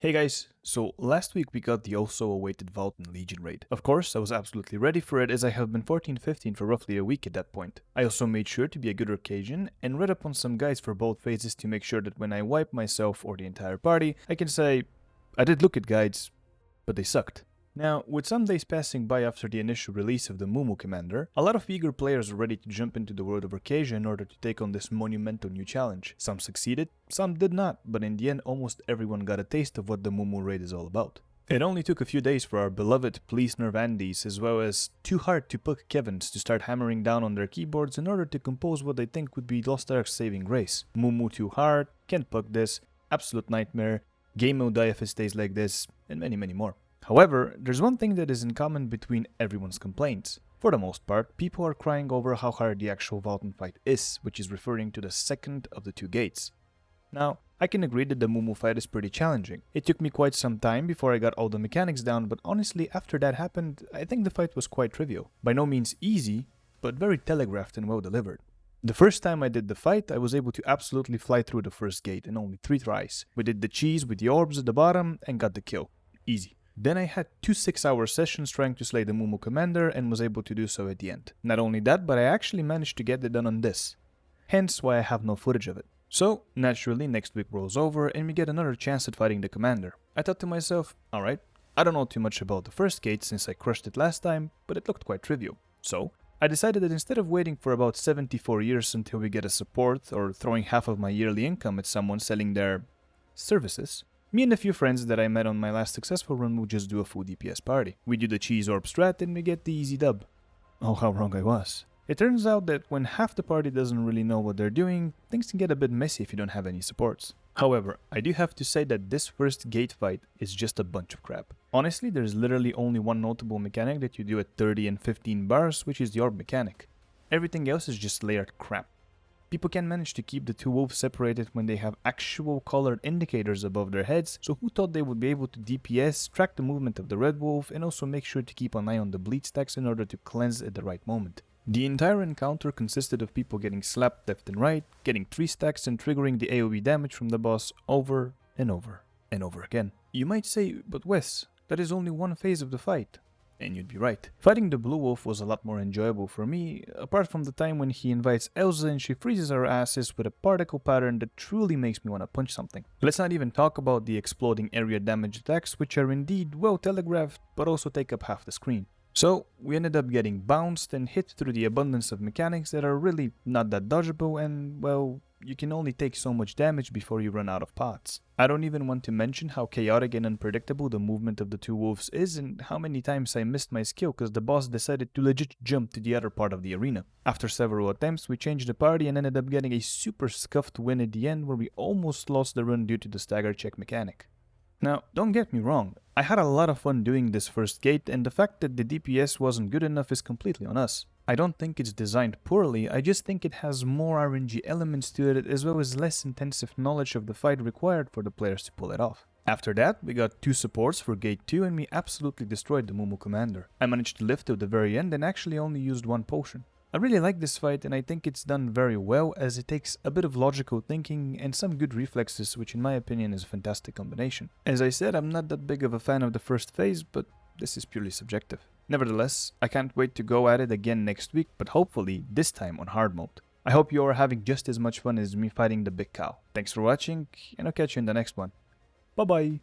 Hey guys, so last week we got the also awaited Valtan Legion raid. Of course, I was absolutely ready for it as I have been 14-15 for roughly a week at that point. I also made sure to be a good occasion and read up on some guides for both phases to make sure that when I wipe myself or the entire party, I can say, I did look at guides, but they sucked. Now, with some days passing by after the initial release of the Mumu Commander, a lot of eager players are ready to jump into the world of Arcasia in order to take on this monumental new challenge. Some succeeded, some did not, but in the end almost everyone got a taste of what the Mumu raid is all about. It only took a few days for our beloved Please Nerve Andys as well as Too Hard to Puck Kevins to start hammering down on their keyboards in order to compose what they think would be Lost Ark's saving grace. Mumu Too Hard, Can't Puck This, Absolute Nightmare, Game will die if it stays like this, and many more. However, there's one thing that is in common between everyone's complaints. For the most part, people are crying over how hard the actual Valtan fight is, which is referring to the second of the two gates. Now, I can agree that the Mumu fight is pretty challenging. It took me quite some time before I got all the mechanics down, but honestly, after that happened, I think the fight was quite trivial. By no means easy, but very telegraphed and well delivered. The first time I did the fight, I was able to absolutely fly through the first gate in only 3 tries. We did the cheese with the orbs at the bottom and got the kill. Easy. Then I had 2 6-hour sessions trying to slay the Mumu Commander and was able to do so at the end. Not only that, but I actually managed to get it done on this. Hence why I have no footage of it. So, naturally, next week rolls over and we get another chance at fighting the Commander. I thought to myself, alright, I don't know too much about the first gate since I crushed it last time, but it looked quite trivial. So, I decided that instead of waiting for about 74 years until we get a support or throwing half of my yearly income at someone selling their services, me and a few friends that I met on my last successful run will just do a full DPS party. We do the cheese orb strat and we get the easy dub. Oh, how wrong I was. It turns out that when half the party doesn't really know what they're doing, things can get a bit messy if you don't have any supports. However, I do have to say that this first gate fight is just a bunch of crap. Honestly, there's literally only one notable mechanic that you do at 30 and 15 bars, which is the orb mechanic. Everything else is just layered crap. People can manage to keep the two wolves separated when they have actual colored indicators above their heads, so who thought they would be able to DPS, track the movement of the red wolf, and also make sure to keep an eye on the bleed stacks in order to cleanse at the right moment. The entire encounter consisted of people getting slapped left and right, getting 3 stacks and triggering the AoE damage from the boss over and over and over again. You might say, but Wes, that is only one phase of the fight. And you'd be right. Fighting the blue wolf was a lot more enjoyable for me, apart from the time when he invites Elsa and she freezes our asses with a particle pattern that truly makes me want to punch something. Let's not even talk about the exploding area damage attacks, which are indeed well telegraphed, but also take up half the screen. So, we ended up getting bounced and hit through the abundance of mechanics that are really not that dodgeable and, well, you can only take so much damage before you run out of pots. I don't even want to mention how chaotic and unpredictable the movement of the two wolves is and how many times I missed my skill because the boss decided to legit jump to the other part of the arena. After several attempts, we changed the party and ended up getting a super scuffed win at the end where we almost lost the run due to the stagger check mechanic. Now, don't get me wrong, I had a lot of fun doing this first gate and the fact that the DPS wasn't good enough is completely on us. I don't think it's designed poorly, I just think it has more RNG elements to it as well as less intensive knowledge of the fight required for the players to pull it off. After that, we got 2 supports for gate 2 and we absolutely destroyed the Mumu Commander. I managed to live till the very end and actually only used 1 potion. I really like this fight and I think it's done very well as it takes a bit of logical thinking and some good reflexes, which in my opinion is a fantastic combination. As I said, I'm not that big of a fan of the first phase, but this is purely subjective. Nevertheless, I can't wait to go at it again next week, but hopefully this time on hard mode. I hope you are having just as much fun as me fighting the big cow. Thanks for watching and I'll catch you in the next one. Bye bye!